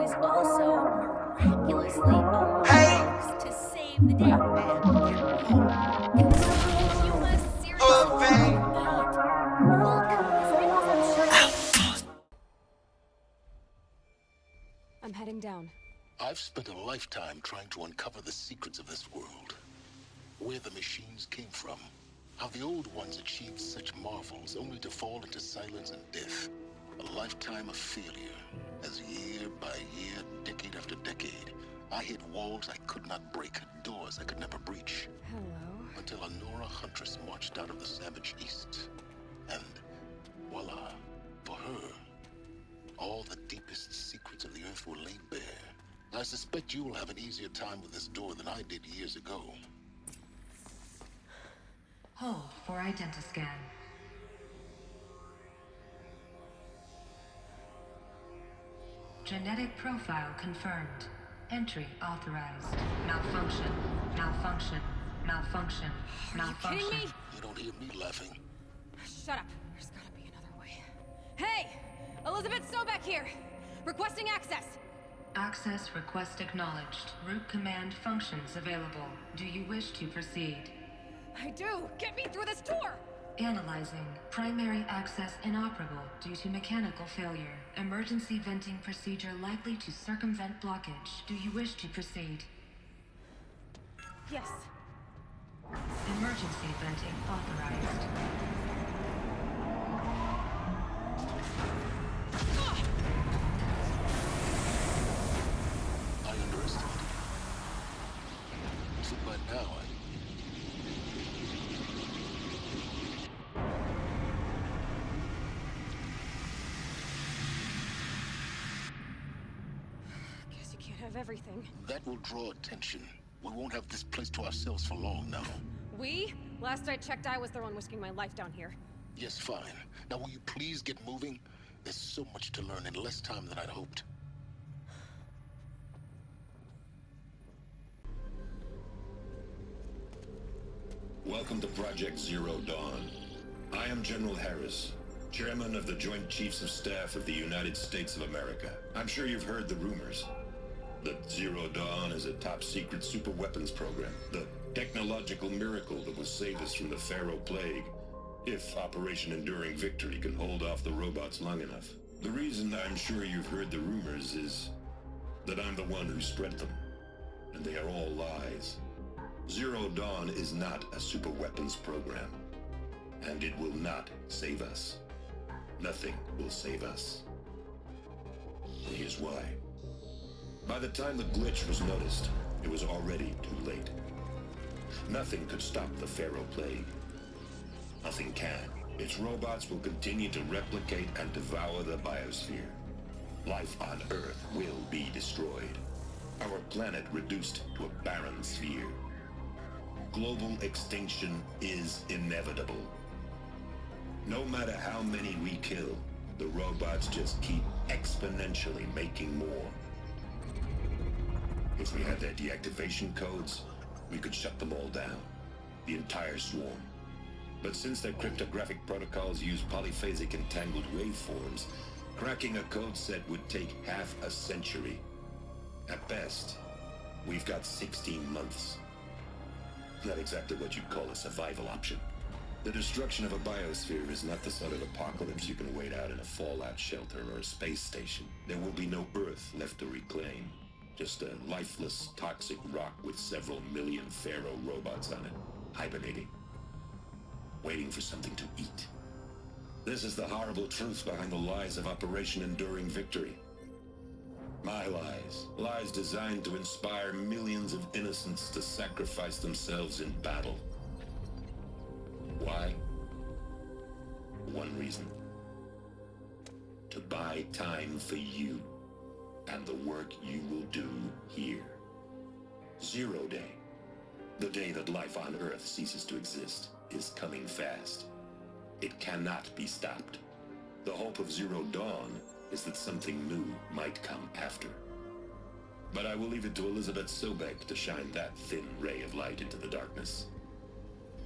is also miraculously almost to save the day. And you must seriously hate. Look, as big as I'm sure. I'm heading down. I've spent a lifetime trying to uncover the secrets of this world. Where the machines came from. How the old ones achieved such marvels only to fall into silence and death. A lifetime of failure. As year by year, decade after decade, I hit walls I could not break, doors I could never breach. Hello. Until a Nora huntress marched out of the savage east. And voila, for her, all the deepest secrets of the earth were laid bare. I suspect you will have an easier time with this door than I did years ago. Hold for identiscan. Genetic profile confirmed. Entry authorized. Malfunction. Malfunction. Malfunction. Malfunction. Are you kidding me? You don't hear me laughing. Shut up. There's gotta be another way. Hey! Elisabet Sobeck here! Requesting access! Access request acknowledged. Root command functions available. Do you wish to proceed? I do! Get me through this door! Analyzing. Primary access inoperable due to mechanical failure. Emergency venting procedure likely to circumvent blockage. Do you wish to proceed? Yes. Emergency venting authorized. I underestimated you. So by now, Guess you can't have everything. that will draw attention. We won't have this place to ourselves for long now. We? Last I checked, I was the one risking my life down here. Yes, fine. Now will you please get moving? There's so much to learn in less time than I'd hoped. Welcome to Project Zero Dawn. I am General Harris, Chairman of the Joint Chiefs of Staff of the United States of America. I'm sure you've heard the rumors that Zero Dawn is a top-secret super-weapons program, the technological miracle that will save us from the Faro Plague, if Operation Enduring Victory can hold off the robots long enough. The reason I'm sure you've heard the rumors is that I'm the one who spread them, and they are all lies. Zero Dawn is not a super-weapons program, and it will not save us. Nothing will save us. And here's why. By the time the glitch was noticed, it was already too late. Nothing could stop the Faro Plague. Nothing can. Its robots will continue to replicate and devour the biosphere. Life on Earth will be destroyed. Our planet reduced to a barren sphere. Global extinction is inevitable. No matter how many we kill, the robots just keep exponentially making more. If we had their deactivation codes, we could shut them all down. The entire swarm. But since their cryptographic protocols use polyphasic entangled waveforms, cracking a code set would take half a century. At best, we've got 16 months. Not exactly what you'd call a survival option. The destruction of a biosphere is not the sort of apocalypse you can wait out in a fallout shelter or a space station. There will be no Earth left to reclaim. Just a lifeless, toxic rock with several million Faro robots on it, hibernating. Waiting for something to eat. This is the horrible truth behind the lies of Operation Enduring Victory. My lies. Lies designed to inspire millions of innocents to sacrifice themselves in battle. Why? One reason. To buy time for you and the work you will do here. Zero Day. The day that life on Earth ceases to exist is coming fast. It cannot be stopped. The hope of Zero Dawn is that something new might come after. But I will leave it to Elisabet Sobeck to shine that thin ray of light into the darkness.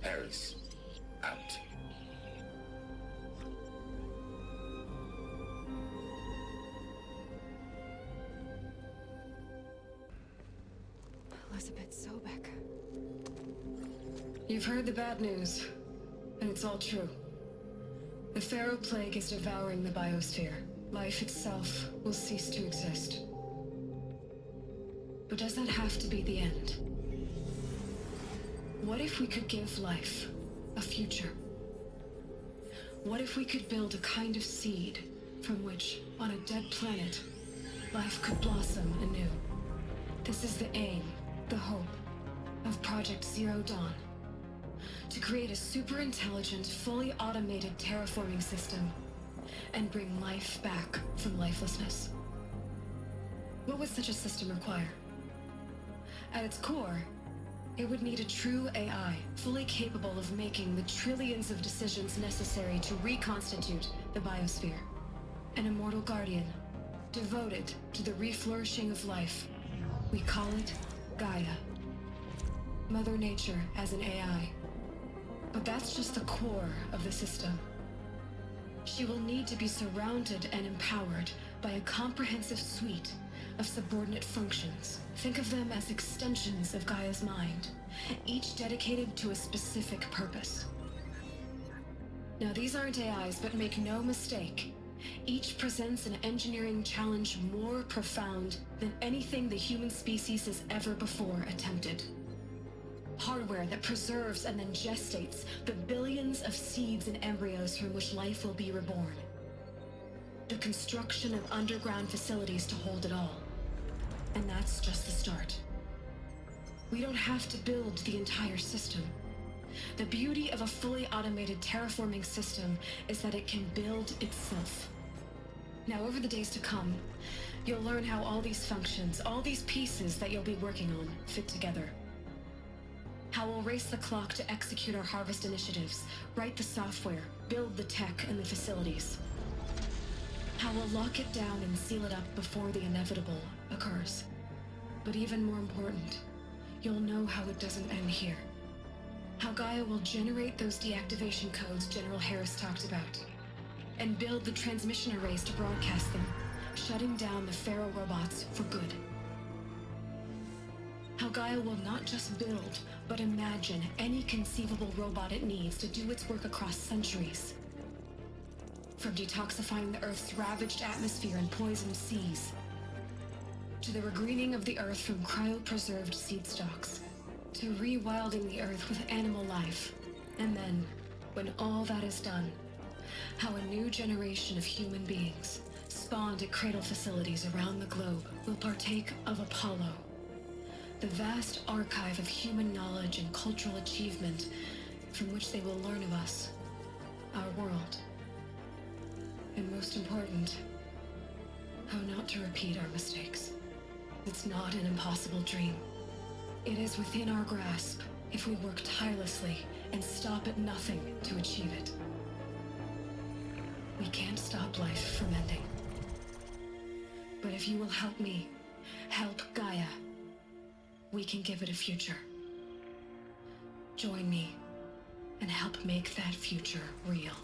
Harris, out. Elisabet Sobeck. You've heard the bad news, and it's all true. The Faro Plague is devouring the biosphere. Life itself will cease to exist. But does that have to be the end? What if we could give life a future? What if we could build a kind of seed from which, on a dead planet, life could blossom anew? This is the aim, the hope, of Project Zero Dawn. To create a super-intelligent, fully automated terraforming system and bring life back from lifelessness. What would such a system require? At its core, it would need a true AI, fully capable of making the trillions of decisions necessary to reconstitute the biosphere. An immortal guardian, devoted to the reflourishing of life. We call it GAIA. Mother Nature as an AI. But that's just the core of the system. She will need to be surrounded and empowered by a comprehensive suite of subordinate functions. Think of them as extensions of Gaia's mind, each dedicated to a specific purpose. Now, these aren't AIs, but make no mistake, each presents an engineering challenge more profound than anything the human species has ever before attempted. Hardware that preserves and then gestates the billions of seeds and embryos from which life will be reborn. The construction of underground facilities to hold it all. And that's just the start. We don't have to build the entire system. The beauty of a fully automated terraforming system is that it can build itself. Now, over the days to come, you'll learn how all these functions, all these pieces that you'll be working on, fit together. How we'll race the clock to execute our harvest initiatives, write the software, build the tech and the facilities. How we'll lock it down and seal it up before the inevitable occurs. But even more important, you'll know how it doesn't end here. How Gaia will generate those deactivation codes General Harris talked about, and build the transmission arrays to broadcast them, shutting down the Faro robots for good. How Gaia will not just build, but imagine any conceivable robot it needs to do its work across centuries. From detoxifying the Earth's ravaged atmosphere and poisoned seas, to the regreening of the Earth from cryopreserved seed stocks, to rewilding the Earth with animal life. And then, when all that is done, how a new generation of human beings, spawned at cradle facilities around the globe, will partake of Apollo, the vast archive of human knowledge and cultural achievement from which they will learn of us, our world. And most important, how not to repeat our mistakes. It's not an impossible dream. It is within our grasp if we work tirelessly and stop at nothing to achieve it. We can't stop life from ending. But if you will help me, help Gaia, we can give it a future. Join me and help make that future real.